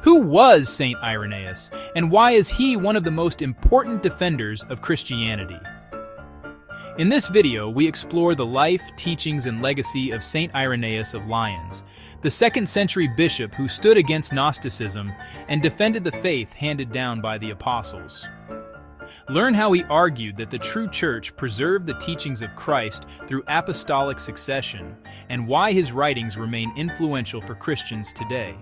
Who was Saint Irenaeus, and why is he one of the most important defenders of Christianity? In this video, we explore the life, teachings, and legacy of Saint Irenaeus of Lyons, the 2nd century bishop who stood against Gnosticism and defended the faith handed down by the apostles. Learn how he argued that the true church preserved the teachings of Christ through apostolic succession, and why his writings remain influential for Christians today.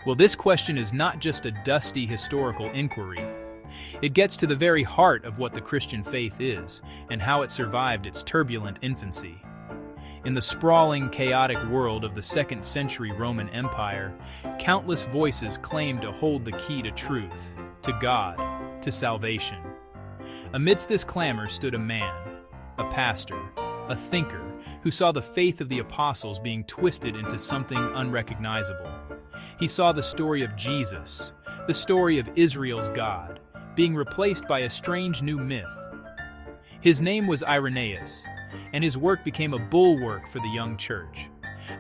Well, this question is not just a dusty historical inquiry. It gets to the very heart of what the Christian faith is, and how it survived its turbulent infancy. In the sprawling, chaotic world of the 2nd century Roman Empire, countless voices claimed to hold the key to truth, to God, to salvation. Amidst this clamor stood a man, a pastor, a thinker, who saw the faith of the apostles being twisted into something unrecognizable. He saw the story of Jesus, the story of Israel's God, being replaced by a strange new myth. His name was Irenaeus, and his work became a bulwark for the young church,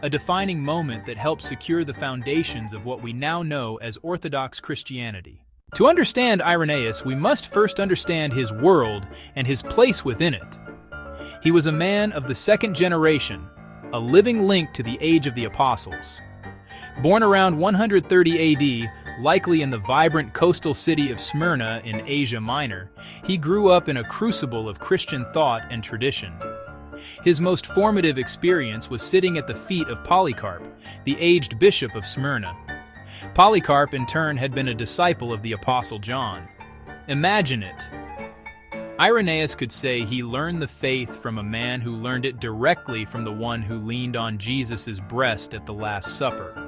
a defining moment that helped secure the foundations of what we now know as Orthodox Christianity. To understand Irenaeus, we must first understand his world and his place within it. He was a man of the 2nd generation, a living link to the age of the apostles. Born around 130 AD, likely in the vibrant coastal city of Smyrna in Asia Minor, he grew up in a crucible of Christian thought and tradition. His most formative experience was sitting at the feet of Polycarp, the aged bishop of Smyrna. Polycarp, in turn, had been a disciple of the Apostle John. Imagine it. Irenaeus could say he learned the faith from a man who learned it directly from the one who leaned on Jesus' breast at the Last Supper.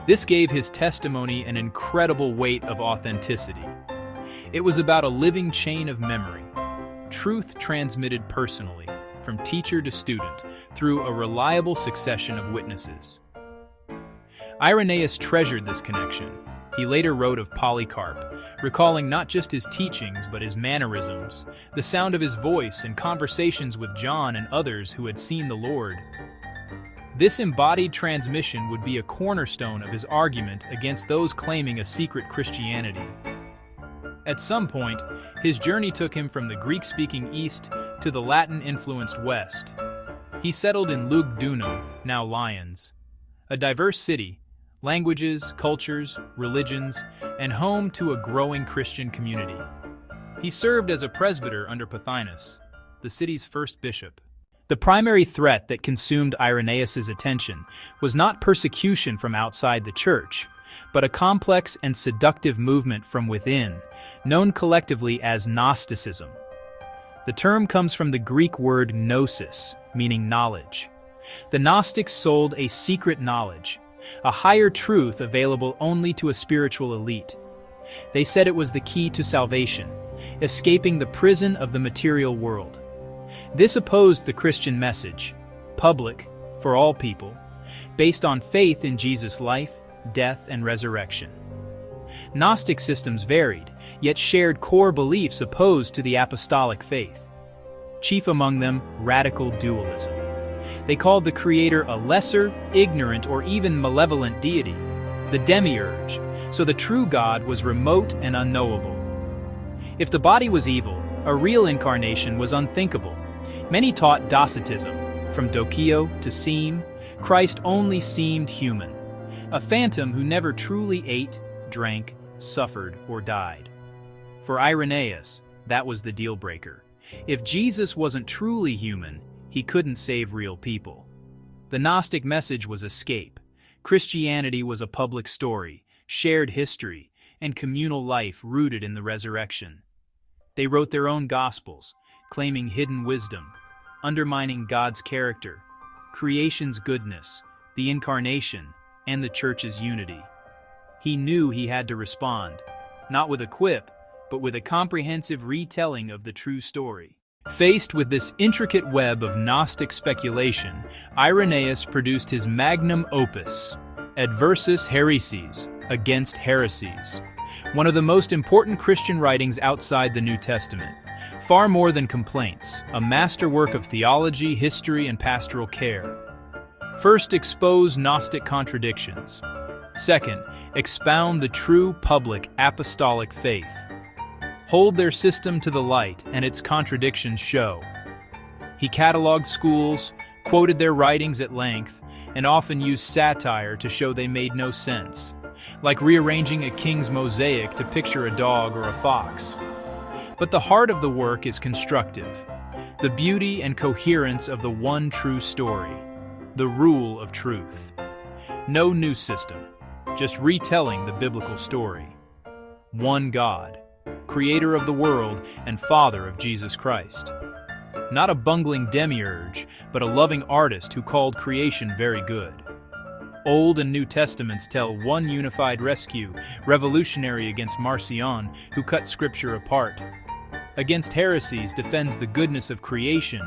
This gave his testimony an incredible weight of authenticity. It was about a living chain of memory, truth transmitted personally, from teacher to student, through a reliable succession of witnesses. Irenaeus treasured this connection. He later wrote of Polycarp, recalling not just his teachings but his mannerisms, the sound of his voice, and conversations with John and others who had seen the Lord. This embodied transmission would be a cornerstone of his argument against those claiming a secret Christianity. At some point, his journey took him from the Greek-speaking East to the Latin-influenced West. He settled in Lugdunum, now Lyons, a diverse city, languages, cultures, religions, and home to a growing Christian community. He served as a presbyter under Pothinus, the city's first bishop. The primary threat that consumed Irenaeus' attention was not persecution from outside the church, but a complex and seductive movement from within, known collectively as Gnosticism. The term comes from the Greek word gnosis, meaning knowledge. The Gnostics sold a secret knowledge, a higher truth available only to a spiritual elite. They said it was the key to salvation, escaping the prison of the material world. This opposed the Christian message, public, for all people, based on faith in Jesus' life, death, and resurrection. Gnostic systems varied, yet shared core beliefs opposed to the apostolic faith. Chief among them, radical dualism. They called the Creator a lesser, ignorant, or even malevolent deity, the demiurge, so the true God was remote and unknowable. If the body was evil, a real incarnation was unthinkable. Many taught Docetism, from Docio to seem, Christ only seemed human, a phantom who never truly ate, drank, suffered, or died. For Irenaeus, that was the deal breaker. If Jesus wasn't truly human, he couldn't save real people. The Gnostic message was escape. Christianity was a public story, shared history, and communal life rooted in the resurrection. They wrote their own gospels, claiming hidden wisdom, undermining God's character, creation's goodness, the incarnation, and the church's unity. He knew he had to respond, not with a quip, but with a comprehensive retelling of the true story. Faced with this intricate web of Gnostic speculation, Irenaeus produced his magnum opus, Adversus Heresies, Against Heresies, one of the most important Christian writings outside the New Testament. Far more than complaints, a masterwork of theology, history, and pastoral care. First, expose Gnostic contradictions. Second, expound the true public apostolic faith. Hold their system to the light, and its contradictions show. He cataloged schools, quoted their writings at length, and often used satire to show they made no sense, like rearranging a king's mosaic to picture a dog or a fox. But the heart of the work is constructive, the beauty and coherence of the one true story, the rule of truth. No new system, just retelling the biblical story. One God, creator of the world and Father of Jesus Christ. Not a bungling demiurge, but a loving artist who called creation very good. Old and New Testaments tell one unified rescue, revolutionary against Marcion, who cut Scripture apart. Against heresies defends the goodness of creation,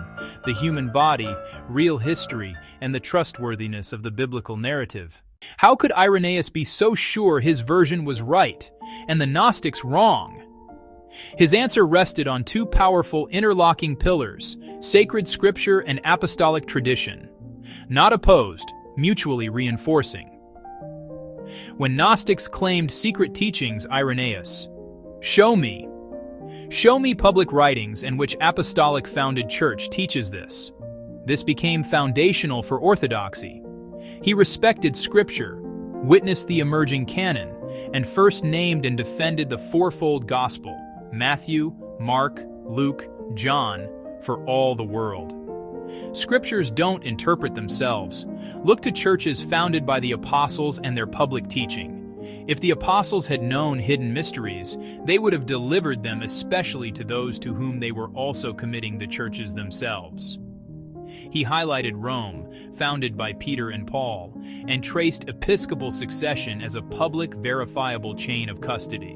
the human body, real history, and the trustworthiness of the biblical narrative. How could Irenaeus be so sure his version was right, and the Gnostics wrong? His answer rested on two powerful interlocking pillars, sacred scripture and apostolic tradition. Not opposed, mutually reinforcing. When Gnostics claimed secret teachings, Irenaeus, show me public writings in which apostolic founded church teaches this. This became foundational for orthodoxy. He respected scripture, witnessed the emerging canon, and first named and defended the fourfold gospel, Matthew, Mark, Luke, John, for all the world. Scriptures don't interpret themselves. Look to churches founded by the apostles and their public teaching. If the apostles had known hidden mysteries, they would have delivered them, especially to those to whom they were also committing the churches themselves. He highlighted Rome, founded by Peter and Paul, and traced episcopal succession as a public, verifiable chain of custody.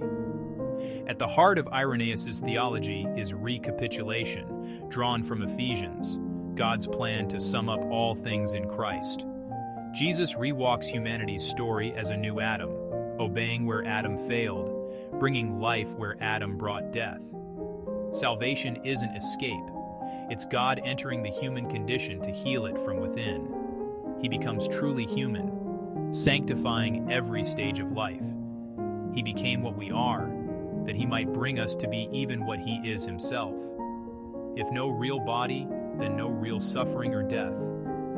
At the heart of Irenaeus' theology is recapitulation, drawn from Ephesians, God's plan to sum up all things in Christ. Jesus rewalks humanity's story as a new Adam, obeying where Adam failed, bringing life where Adam brought death. Salvation isn't escape. It's God entering the human condition to heal it from within. He becomes truly human, sanctifying every stage of life. He became what we are, that he might bring us to be even what he is himself. If no real body, then no real suffering or death,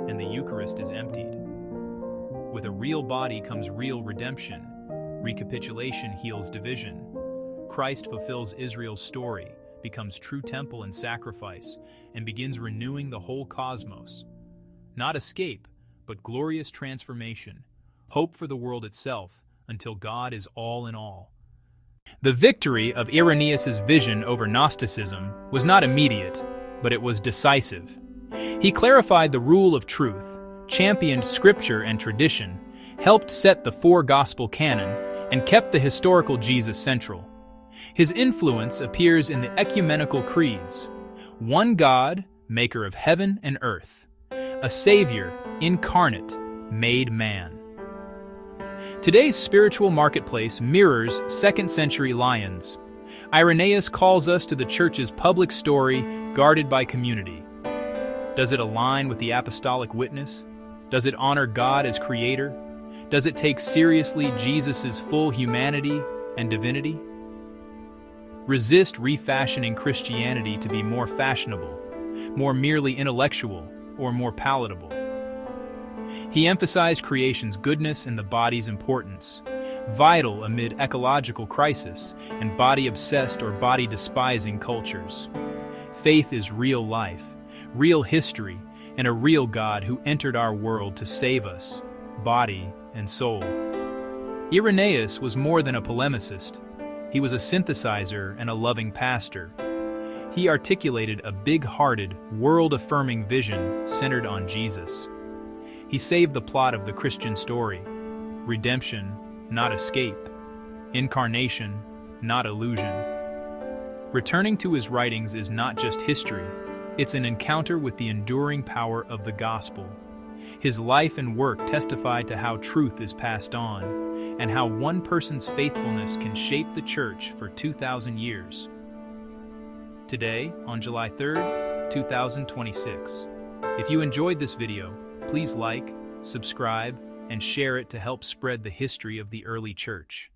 and the Eucharist is emptied. With a real body comes real redemption. Recapitulation heals division. Christ fulfills Israel's story, becomes true temple and sacrifice, and begins renewing the whole cosmos. Not escape, but glorious transformation. Hope for the world itself, until God is all in all. The victory of Irenaeus' vision over Gnosticism was not immediate, but it was decisive. He clarified the rule of truth, championed scripture and tradition, helped set the four-gospel canon, and kept the historical Jesus central. His influence appears in the ecumenical creeds. One God, maker of heaven and earth. A Savior, incarnate, made man. Today's spiritual marketplace mirrors 2nd century Lyons. Irenaeus calls us to the Church's public story, guarded by community. Does it align with the apostolic witness? Does it honor God as creator? Does it take seriously Jesus' full humanity and divinity? Resist refashioning Christianity to be more fashionable, more merely intellectual, or more palatable. He emphasized creation's goodness and the body's importance, vital amid ecological crisis and body-obsessed or body-despising cultures. Faith is real life, real history, and a real God who entered our world to save us, body and soul. Irenaeus was more than a polemicist. He was a synthesizer and a loving pastor. He articulated a big-hearted, world-affirming vision centered on Jesus. He saved the plot of the Christian story. Redemption, not escape. Incarnation, not illusion. Returning to his writings is not just history, it's an encounter with the enduring power of the gospel. His life and work testify to how truth is passed on, and how one person's faithfulness can shape the church for 2,000 years. Today, on July 3rd, 2026. If you enjoyed this video, please like, subscribe, and share it to help spread the history of the early church.